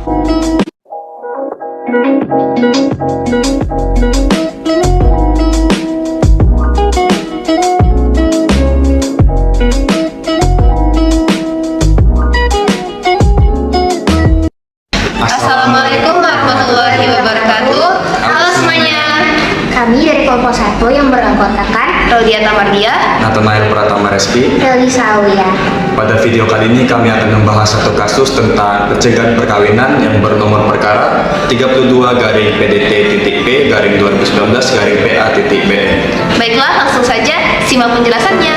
Assalamualaikum warahmatullahi wabarakatuh. Halo semuanya. Kami dari kelompok 1 yang beranggotakan Rodia Tamardia, Nathanael Pratama Reski. Elisa Aulia. Pada video kali ini kami akan membahas satu kasus tentang pencegahan perkawinan yang bernomor perkara 32-PDT.P/2019-PA.B. Baiklah, langsung saja simak penjelasannya.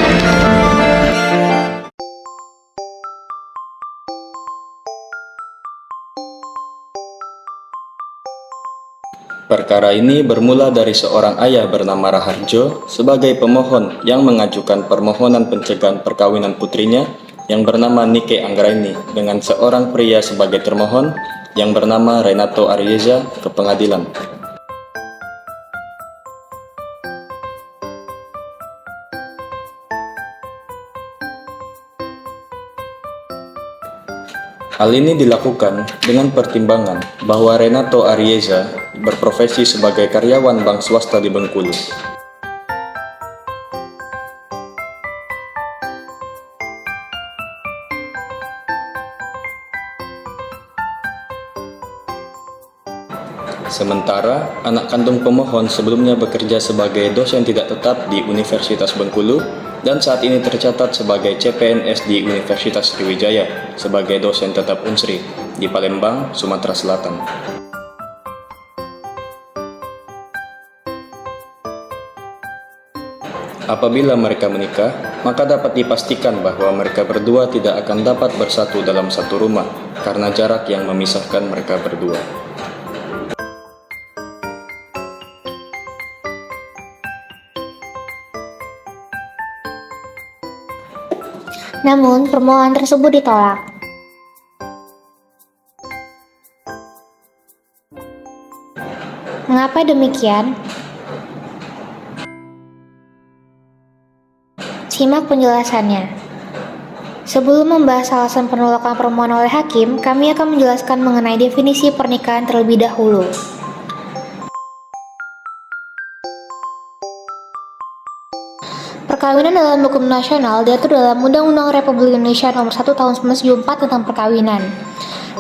Perkara ini bermula dari seorang ayah bernama Raharjo sebagai pemohon yang mengajukan permohonan pencegahan perkawinan putrinya yang bernama Nike Anggraini dengan seorang pria sebagai termohon yang bernama Renato Arieza ke pengadilan. Hal ini dilakukan dengan pertimbangan bahwa Renato Arieza berprofesi sebagai karyawan bank swasta di Bengkulu. Sementara, anak kandung pemohon sebelumnya bekerja sebagai dosen tidak tetap di Universitas Bengkulu dan saat ini tercatat sebagai CPNS di Universitas Sriwijaya sebagai dosen tetap Unsri di Palembang, Sumatera Selatan. Apabila mereka menikah, maka dapat dipastikan bahwa mereka berdua tidak akan dapat bersatu dalam satu rumah karena jarak yang memisahkan mereka berdua. Namun, permohonan tersebut ditolak. Mengapa demikian? Simak penjelasannya. Sebelum membahas alasan penolakan permohonan oleh hakim, kami akan menjelaskan mengenai definisi pernikahan terlebih dahulu. Perkawinan dalam hukum nasional diatur dalam Undang-Undang Republik Indonesia Nomor 1 Tahun 1974 tentang perkawinan.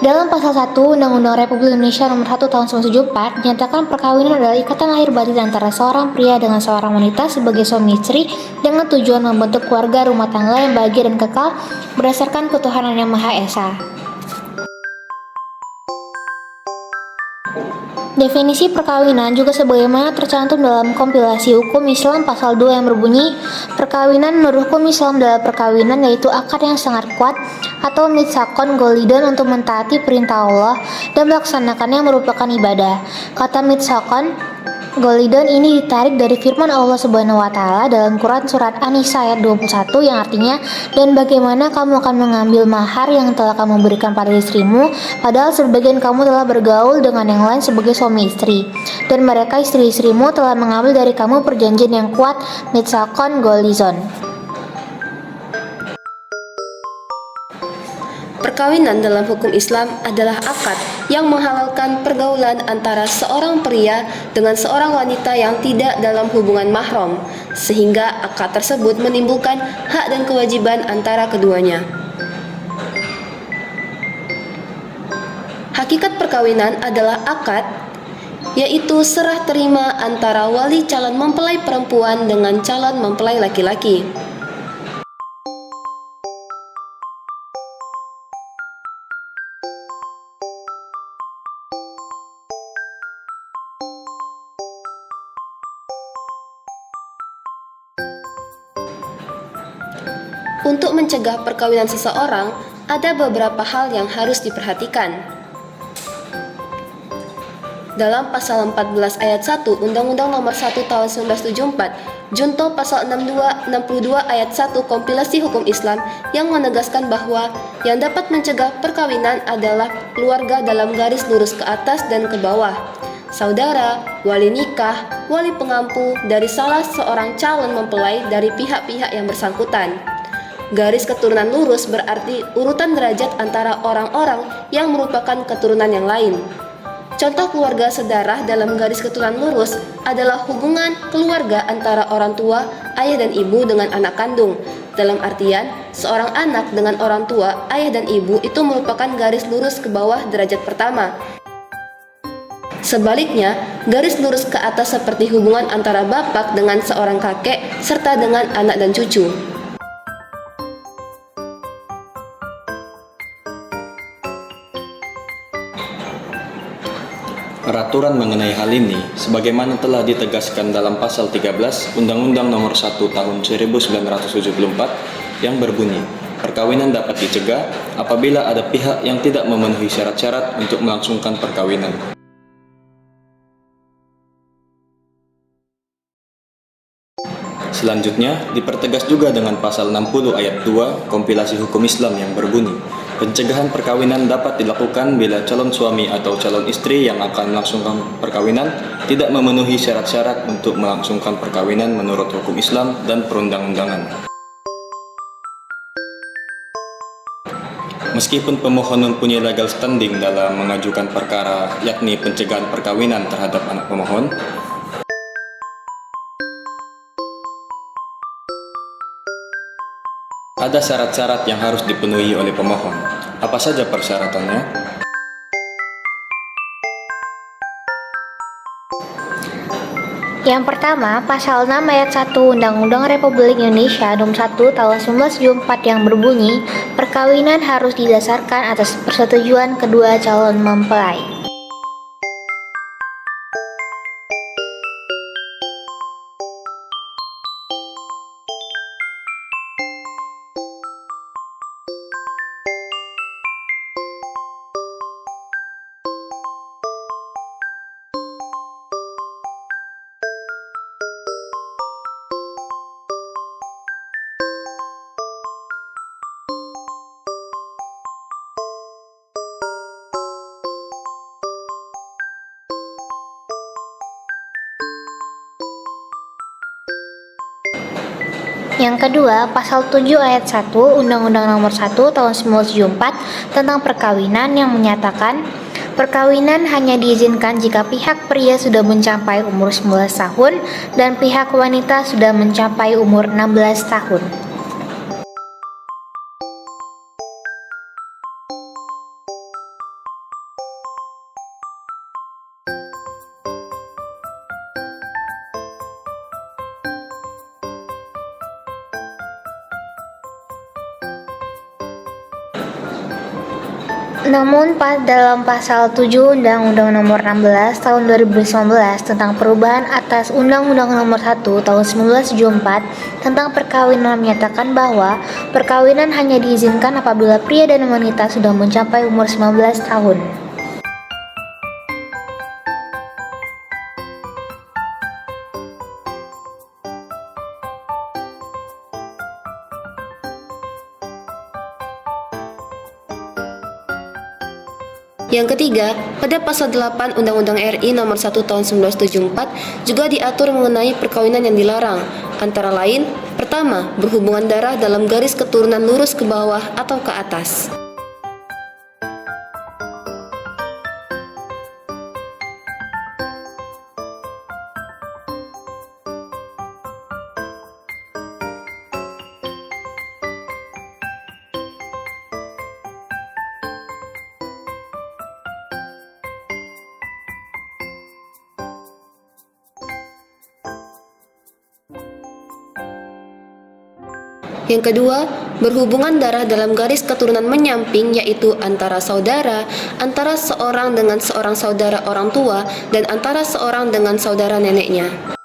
Dalam pasal 1 Undang-Undang Republik Indonesia Nomor 1 Tahun 1974 dinyatakan perkawinan adalah ikatan lahir batin antara seorang pria dengan seorang wanita sebagai suami istri dengan tujuan membentuk keluarga rumah tangga yang bahagia dan kekal berdasarkan ketuhanan yang Maha Esa. Definisi perkawinan juga sebagaimana tercantum dalam kompilasi hukum Islam pasal 2 yang berbunyi, perkawinan menurut hukum Islam adalah perkawinan yaitu akad yang sangat kuat atau mitsakon golidon untuk mentaati perintah Allah dan melaksanakannya merupakan ibadah. Kata mitsakon golidon ini ditarik dari firman Allah Subhanahu wa taala dalam Quran surat An-Nisa ayat 21 yang artinya, dan bagaimana kamu akan mengambil mahar yang telah kamu berikan pada istrimu padahal sebagian kamu telah bergaul dengan yang lain sebagai suami istri, dan mereka istri-istrimu telah mengambil dari kamu perjanjian yang kuat mitsakon golizon. Perkawinan dalam hukum Islam adalah akad yang menghalalkan pergaulan antara seorang pria dengan seorang wanita yang tidak dalam hubungan mahram, sehingga akad tersebut menimbulkan hak dan kewajiban antara keduanya. Hakikat perkawinan adalah akad, yaitu serah terima antara wali calon mempelai perempuan dengan calon mempelai laki-laki. Untuk mencegah perkawinan seseorang, ada beberapa hal yang harus diperhatikan. Dalam pasal 14 ayat 1 Undang-Undang Nomor 1 Tahun 1974, Junto pasal 62 ayat 1 Kompilasi Hukum Islam yang menegaskan bahwa yang dapat mencegah perkawinan adalah keluarga dalam garis lurus ke atas dan ke bawah, saudara, wali nikah, wali pengampu dari salah seorang calon mempelai dari pihak-pihak yang bersangkutan. Garis keturunan lurus berarti urutan derajat antara orang-orang yang merupakan keturunan yang lain. Contoh keluarga sedarah dalam garis keturunan lurus adalah hubungan keluarga antara orang tua, ayah dan ibu dengan anak kandung. Dalam artian, seorang anak dengan orang tua, ayah dan ibu itu merupakan garis lurus ke bawah derajat pertama. Sebaliknya, garis lurus ke atas seperti hubungan antara bapak dengan seorang kakek serta dengan anak dan cucu. Peraturan mengenai hal ini, sebagaimana telah ditegaskan dalam pasal 13 Undang-Undang Nomor 1 Tahun 1974 yang berbunyi, perkawinan dapat dicegah apabila ada pihak yang tidak memenuhi syarat-syarat untuk melangsungkan perkawinan. Selanjutnya, dipertegas juga dengan pasal 60 ayat 2 kompilasi hukum Islam yang berbunyi, pencegahan perkawinan dapat dilakukan bila calon suami atau calon istri yang akan melangsungkan perkawinan tidak memenuhi syarat-syarat untuk melangsungkan perkawinan menurut hukum Islam dan perundang-undangan. Meskipun pemohon mempunyai legal standing dalam mengajukan perkara, yakni pencegahan perkawinan terhadap anak pemohon, ada syarat-syarat yang harus dipenuhi oleh pemohon. Apa saja persyaratannya? Yang pertama, pasal 6 ayat 1 Undang-Undang Republik Indonesia Nomor 1 Tahun 1974 yang berbunyi, perkawinan harus didasarkan atas persetujuan kedua calon mempelai. Yang kedua, pasal 7 ayat 1 Undang-Undang Nomor 1 Tahun 1974 tentang perkawinan yang menyatakan perkawinan hanya diizinkan jika pihak pria sudah mencapai umur 19 tahun dan pihak wanita sudah mencapai umur 16 tahun. Namun dalam pasal 7 Undang-Undang Nomor 16 Tahun 2019 tentang perubahan atas Undang-Undang Nomor 1 Tahun 1974 tentang perkawinan menyatakan bahwa perkawinan hanya diizinkan apabila pria dan wanita sudah mencapai umur 19 tahun. Yang ketiga, pada pasal 8 Undang-Undang RI Nomor 1 Tahun 1974 juga diatur mengenai perkawinan yang dilarang, antara lain, pertama, berhubungan darah dalam garis keturunan lurus ke bawah atau ke atas. Yang kedua, berhubungan darah dalam garis keturunan menyamping, yaitu antara saudara, antara seorang dengan seorang saudara orang tua, dan antara seorang dengan saudara neneknya.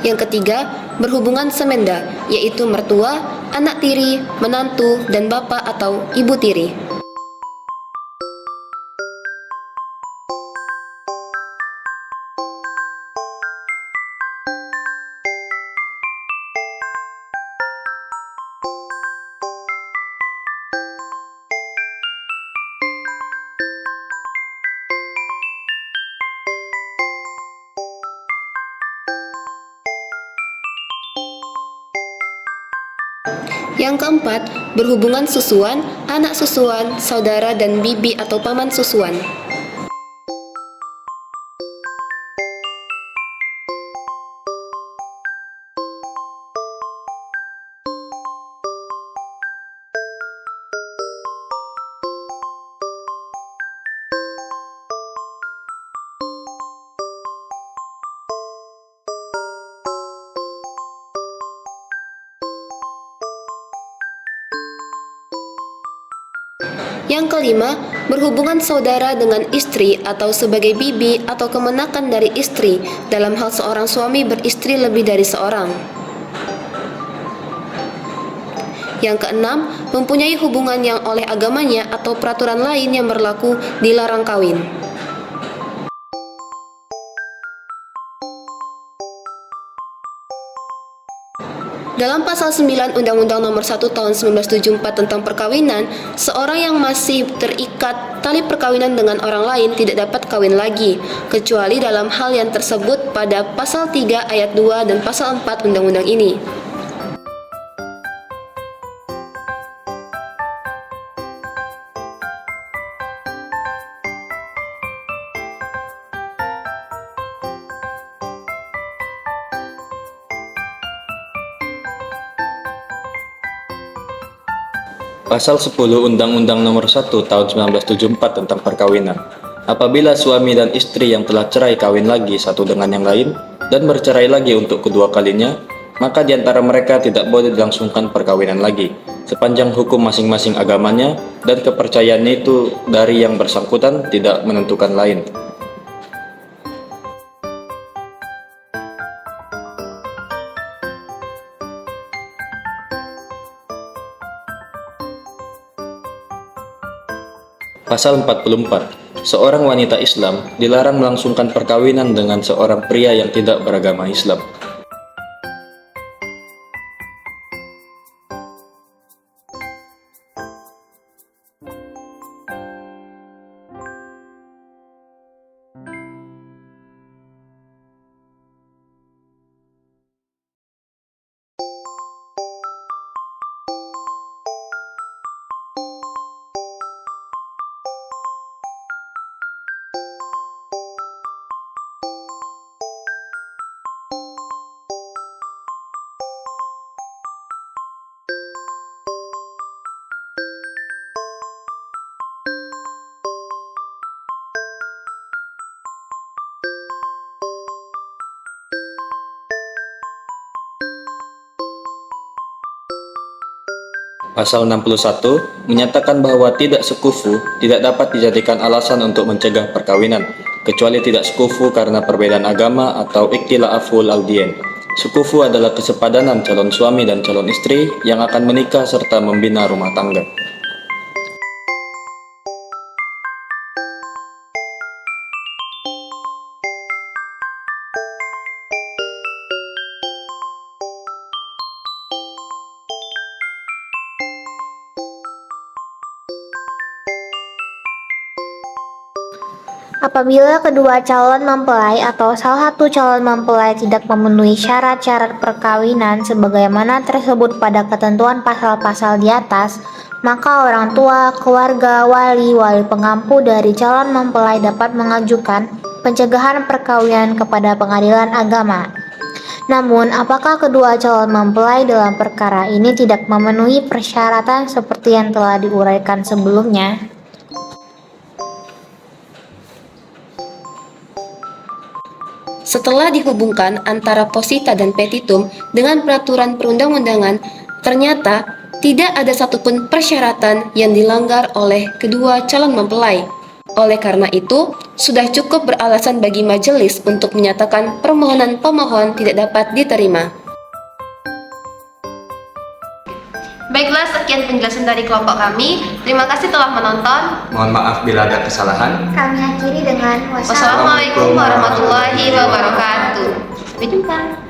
Yang ketiga, berhubungan semenda, yaitu mertua, anak tiri, menantu, dan bapak atau ibu tiri. Yang keempat, berhubungan susuan, anak susuan, saudara dan bibi atau paman susuan. Yang kelima, berhubungan saudara dengan istri atau sebagai bibi atau kemenakan dari istri dalam hal seorang suami beristri lebih dari seorang. Yang keenam, mempunyai hubungan yang oleh agamanya atau peraturan lain yang berlaku dilarang kawin. Dalam pasal 9 Undang-Undang Nomor 1 Tahun 1974 tentang perkawinan, seorang yang masih terikat tali perkawinan dengan orang lain tidak dapat kawin lagi, kecuali dalam hal yang tersebut pada pasal 3 ayat 2 dan pasal 4 Undang-Undang ini. Pasal 10 Undang-Undang Nomor 1 Tahun 1974 tentang perkawinan. Apabila suami dan istri yang telah cerai kawin lagi satu dengan yang lain dan bercerai lagi untuk kedua kalinya, maka di antara mereka tidak boleh dilangsungkan perkawinan lagi, sepanjang hukum masing-masing agamanya dan kepercayaannya itu dari yang bersangkutan tidak menentukan lain. Pasal 44. Seorang wanita Islam dilarang melangsungkan perkawinan dengan seorang pria yang tidak beragama Islam. Pasal 61 menyatakan bahwa tidak sekufu tidak dapat dijadikan alasan untuk mencegah perkawinan, kecuali tidak sekufu karena perbedaan agama atau ikhtilaful al-dien. Sekufu adalah kesepadanan calon suami dan calon istri yang akan menikah serta membina rumah tangga. Apabila kedua calon mempelai atau salah satu calon mempelai tidak memenuhi syarat-syarat perkawinan sebagaimana tersebut pada ketentuan pasal-pasal di atas, maka orang tua, keluarga, wali pengampu dari calon mempelai dapat mengajukan pencegahan perkawinan kepada pengadilan agama. Namun, apakah kedua calon mempelai dalam perkara ini tidak memenuhi persyaratan seperti yang telah diuraikan sebelumnya? Setelah dihubungkan antara posita dan petitum dengan peraturan perundang-undangan, ternyata tidak ada satupun persyaratan yang dilanggar oleh kedua calon mempelai. Oleh karena itu, sudah cukup beralasan bagi majelis untuk menyatakan permohonan pemohon tidak dapat diterima. Baiklah, sekian penjelasan dari kelompok kami. Terima kasih telah menonton. Mohon maaf bila ada kesalahan. Kami akhiri dengan Wassalamualaikum warahmatullahi wabarakatuh. Sampai jumpa.